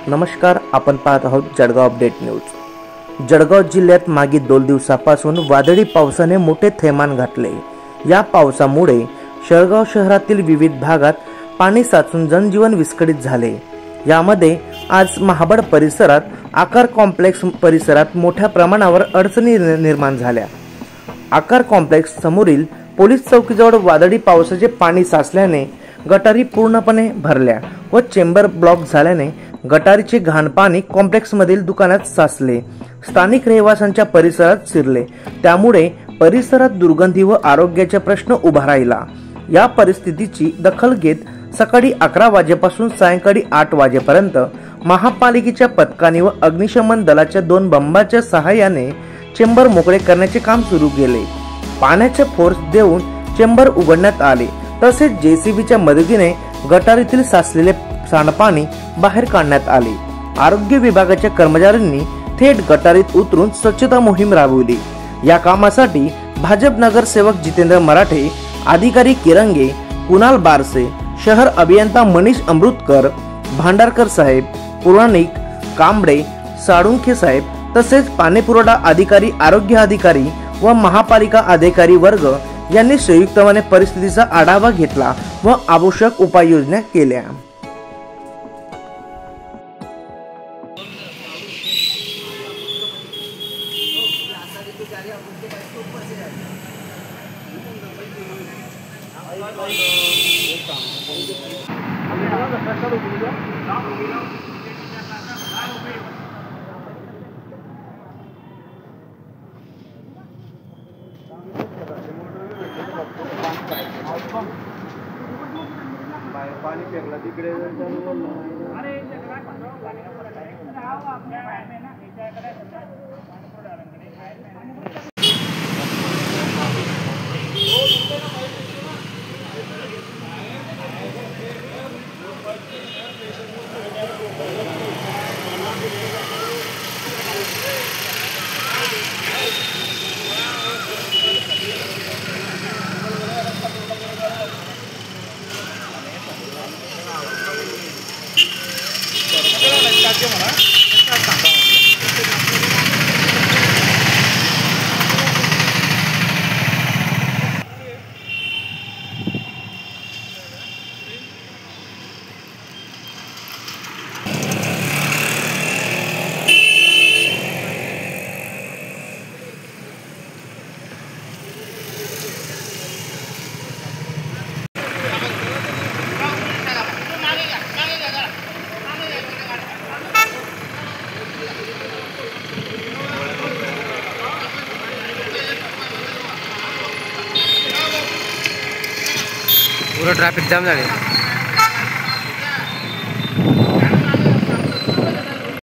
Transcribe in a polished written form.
नमस्कार, आपण पाहत आहोत जळगाव अपडेट न्यूज। जळगाव जिल्ह्यात मागील 2 दिवसापासून वादळी पावसाने मोठे थैमान घातले। या पावसामुळे जळगाव शहरातील विविध भागात पाणी साचून जनजीवन विस्कळीत झाले। यामध्ये आज महाबळ परिसरात आकार कॉम्प्लेक्स परिसरात मोठ्या प्रमाणावर अडचणी निर्माण झाल्या। आकार कॉम्प्लेक्स समोरील पोलीस चौकीजवळ वादळी पावसाचे पाणी साचल्याने गटारी पूर्णपणे भरल्या व चेंबर ब्लॉक झाल्याने गटारीचे घाण पाणी कॉम्प्लेक्समधील दुकानात साचले। स्थानिक रहिवाशांच्या परिसरात शिरले, त्यामुळे परिसरात दुर्गंधी व आरोग्याचा प्रश्न उभा राहिला। या परिस्थितीची दखल घेत सकाळी 11 वाजेपासून सायंकाळी 8 वाजेपर्यंत महापालिकेच्या पथकाने व अग्निशमन दलाच्या 2 बंबाच्या सहाय्याने चेंबर मोकळे करण्याचे काम सुरू केले। पाण्याचे फोर्स देऊन चेंबर उघडण्यात आले, तसेच जेसीबीच्या मदतीने गटारीतील साचलेले सांडपाणी बाहेर काढण्यात आले। आरोग्य विभागाच्या कर्मचाऱ्यांनी थेट गटारीत उतरून स्वच्छता मोहीम राबवली। या कामासाठी भाजप नगरसेवक जितेंद्र मराठे, अधिकारी किरंगे, कुणाल बारसे, शहर अभियंता मनीष अमृतकर, भांडारकर साहेब, पुराणिक, कांबळे, साळुंखे साहेब तसेच पाणीपुरवठा अधिकारी, आरोग्य अधिकारी व महापालिका अधिकारी वर्ग यांनी संयुक्तपणे परिस्थितीचा आढावा घेतला व आवश्यक उपाययोजना केल्या। पाणी फेकला तिकडे पूरा ट्रैफिक जाम झाले।